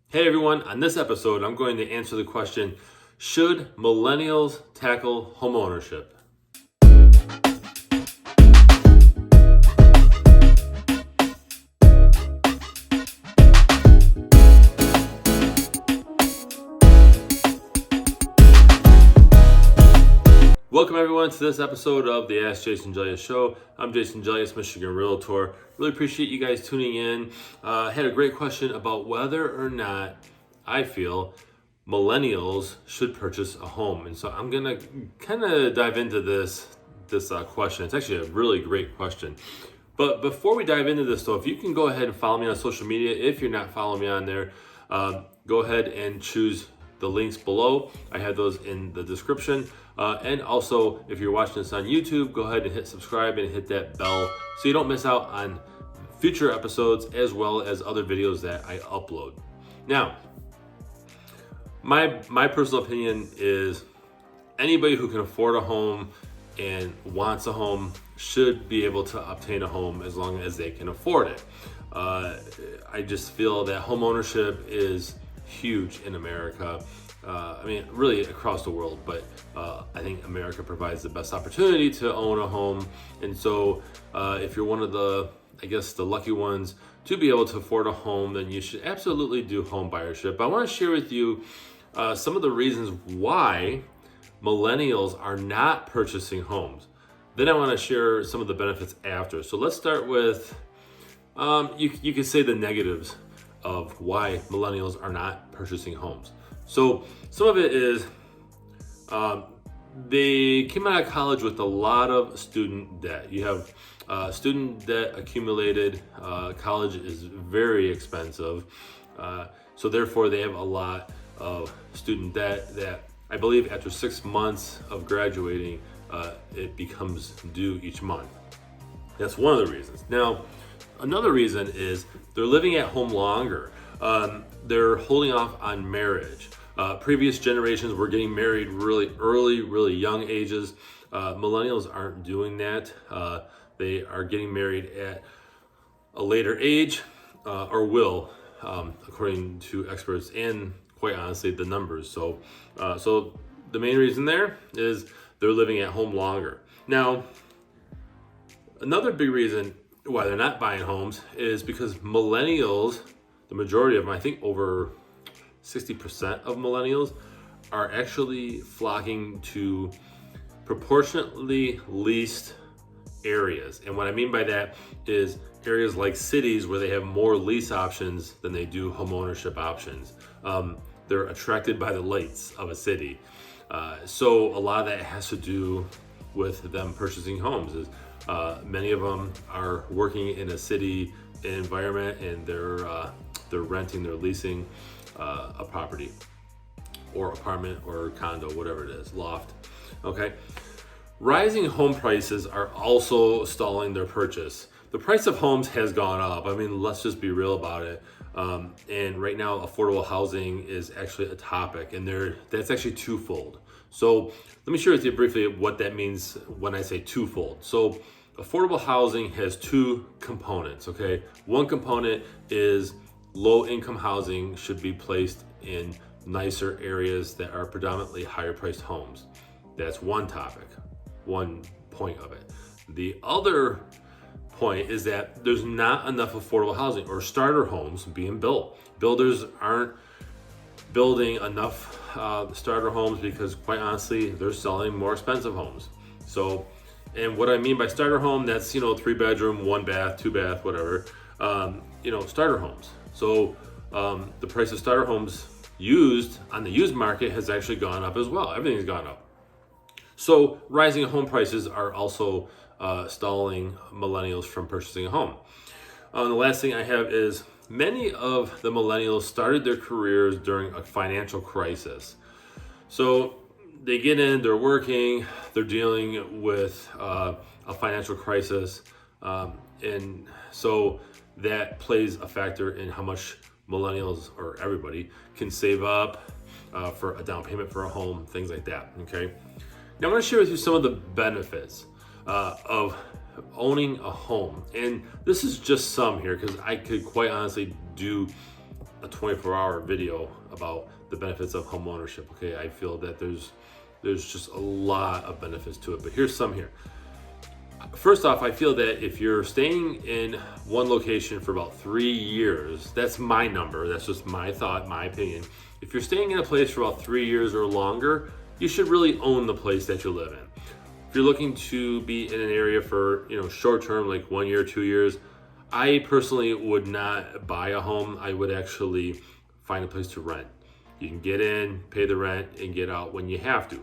Hey everyone, on this episode, I'm going to answer the question, should millennials tackle homeownership? Welcome everyone to this episode of the Ask Jason Gelios show. I'm Jason Gelios, Michigan Realtor. Really appreciate you guys tuning in. Had a great question about whether or not I feel millennials should purchase a home. And so I'm gonna kind of dive into this question. It's actually a really great question. But before we dive into this though, if you can go ahead and follow me on social media. If you're not following me on there, go ahead and choose the links below. I have those in the description. And also, if you're watching this on YouTube, go ahead and hit subscribe and hit that bell so you don't miss out on future episodes as well as other videos that I upload. Now, my personal opinion is anybody who can afford a home and wants a home should be able to obtain a home as long as they can afford it. I just feel that home ownership is huge in America. Really across the world, but I think America provides the best opportunity to own a home. And so if you're one of the lucky ones to be able to afford a home, then you should absolutely do home buyership. I want to share with you some of the reasons why millennials are not purchasing homes. Then I want to share some of the benefits after. So let's start with, you could say the negatives of why millennials are not purchasing homes. So some of it is they came out of college with a lot of student debt. You have student debt accumulated. College is very expensive. So therefore they have a lot of student debt that I believe after 6 months of graduating, it becomes due each month. That's one of the reasons. Now, another reason is they're living at home longer. They're holding off on marriage. Previous generations were getting married really early, really young ages. Millennials aren't doing that. They are getting married at a later age, or will, according to experts and quite honestly, the numbers. So the main reason there is they're living at home longer. Now, another big reason why they're not buying homes is because millennials, the majority of them, I think over 60% of millennials, are actually flocking to proportionately leased areas. And what I mean by that is areas like cities where they have more lease options than they do home ownership options. They're attracted by the lights of a city. So a lot of that has to do with them purchasing homes. Is many of them are working in a city environment and they're renting, they're leasing a property or apartment or condo, whatever it is, loft. Okay. Rising home prices are also stalling their purchase. The price of homes has gone up. I mean, let's just be real about it. And right now, affordable housing is actually a topic, and that's actually twofold. So let me share with you briefly what that means when I say twofold. So affordable housing has two components, okay? One component is low-income housing should be placed in nicer areas that are predominantly higher-priced homes. That's one topic, one point of it. The other point is that there's not enough affordable housing or starter homes being built. Builders aren't building enough starter homes because quite honestly, they're selling more expensive homes. So, and what I mean by starter home, that's, 3-bedroom, 1-bath, 2-bath, whatever, starter homes. So the price of starter homes used on the used market has actually gone up as well. Everything's gone up. So rising home prices are also stalling millennials from purchasing a home. The last thing I have is many of the millennials started their careers during a financial crisis. So they get in, they're working, they're dealing with a financial crisis. And so that plays a factor in how much millennials or everybody can save up for a down payment for a home, things like that, okay? Now I'm gonna share with you some of the benefits of owning a home. And this is just some here because I could quite honestly do a 24-hour video about the benefits of home ownership. Okay, I feel that there's just a lot of benefits to it, but here's some here. First off, I feel that if you're staying in one location for about 3 years, that's my number, that's just my thought, my opinion. If you're staying in a place for about 3 years or longer, you should really own the place that you live in. If you're looking to be in an area for, short term, like 1 year, 2 years, I personally would not buy a home. I would actually find a place to rent. You can get in, pay the rent, and get out when you have to.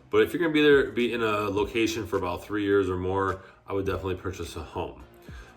But if you're going to be in a location for about 3 years or more, I would definitely purchase a home.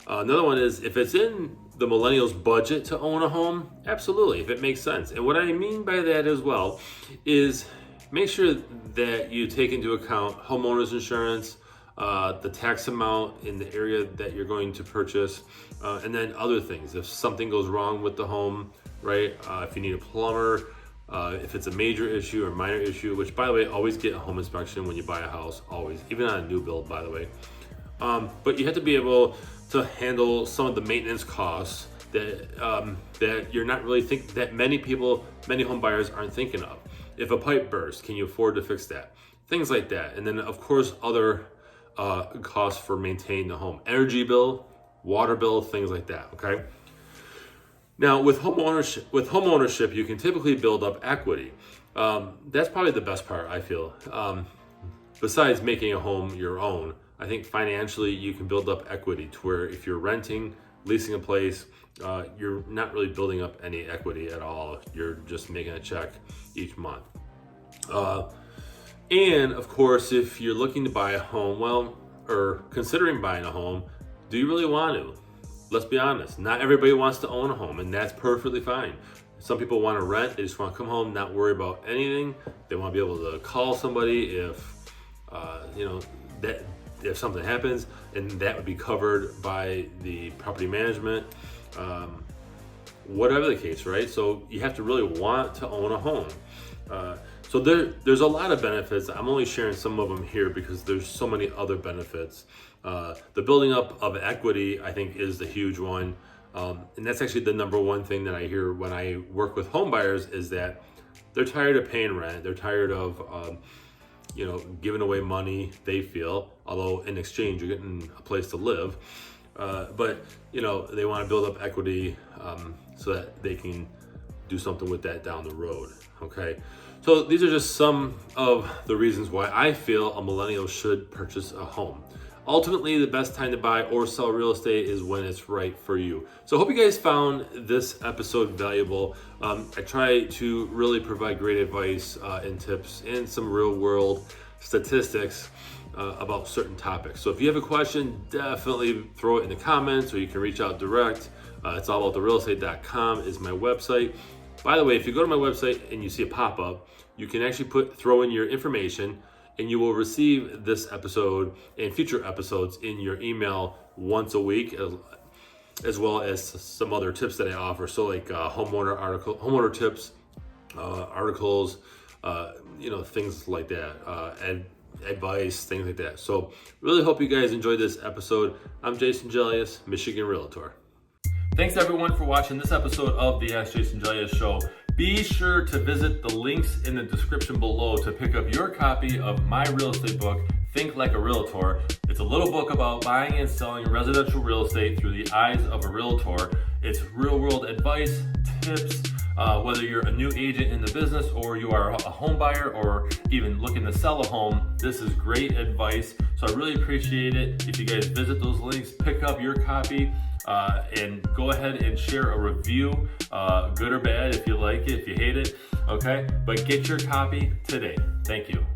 Another one is if it's in the millennials' budget to own a home, absolutely, if it makes sense. And what I mean by that as well is make sure that you take into account homeowners insurance, the tax amount in the area that you're going to purchase, and then other things. If something goes wrong with the home, right? If you need a plumber, if it's a major issue or minor issue, which by the way, always get a home inspection when you buy a house, always, even on a new build, by the way. But you have to be able to handle some of the maintenance costs that you're not really that many home buyers aren't thinking of. If a pipe bursts, can you afford to fix that? Things like that. And then of course, other costs for maintaining the home, energy bill, water bill, things like that. Okay. Now with home ownership, you can typically build up equity. That's probably the best part, I feel. Besides making a home your own, I think financially you can build up equity to where if you're renting, leasing a place, you're not really building up any equity at all. You're just making a check each month. And of course, if you're looking to buy a home, or considering buying a home, do you really want to? Let's be honest, not everybody wants to own a home, and that's perfectly fine. Some people want to rent, they just want to come home, not worry about anything. They want to be able to call somebody if something happens, and that would be covered by the property management, whatever the case, right? So you have to really want to own a home. So there's a lot of benefits. I'm only sharing some of them here because there's so many other benefits. The building up of equity, I think, is the huge one. And that's actually the number one thing that I hear when I work with home buyers is that they're tired of paying rent. They're tired of, giving away money, they feel, although in exchange, you're getting a place to live. But they want to build up equity so that they can do something with that down the road. Okay. So these are just some of the reasons why I feel a millennial should purchase a home. Ultimately, the best time to buy or sell real estate is when it's right for you. So I hope you guys found this episode valuable. I try to really provide great advice and tips and some real world statistics about certain topics. So if you have a question, definitely throw it in the comments or you can reach out direct. It's allabouttherealestate.com is my website. By the way, if you go to my website and you see a pop-up, you can actually throw in your information and you will receive this episode and future episodes in your email once a week, as well as some other tips that I offer. So like homeowner tips, articles, things like that, advice, things like that. So really hope you guys enjoyed this episode. I'm JasonGelios, Michigan Realtor. Thanks everyone for watching this episode of the Ask Jason Gelios show. Be sure to visit the links in the description below to pick up your copy of my real estate book, Think Like a Realtor. It's a little book about buying and selling residential real estate through the eyes of a realtor. It's real world advice, tips, whether you're a new agent in the business or you are a home buyer or even looking to sell a home. This is great advice. So I really appreciate it. If you guys visit those links, pick up your copy. And go ahead and share a review, good or bad, if you like it, if you hate it, okay? But get your copy today. Thank you.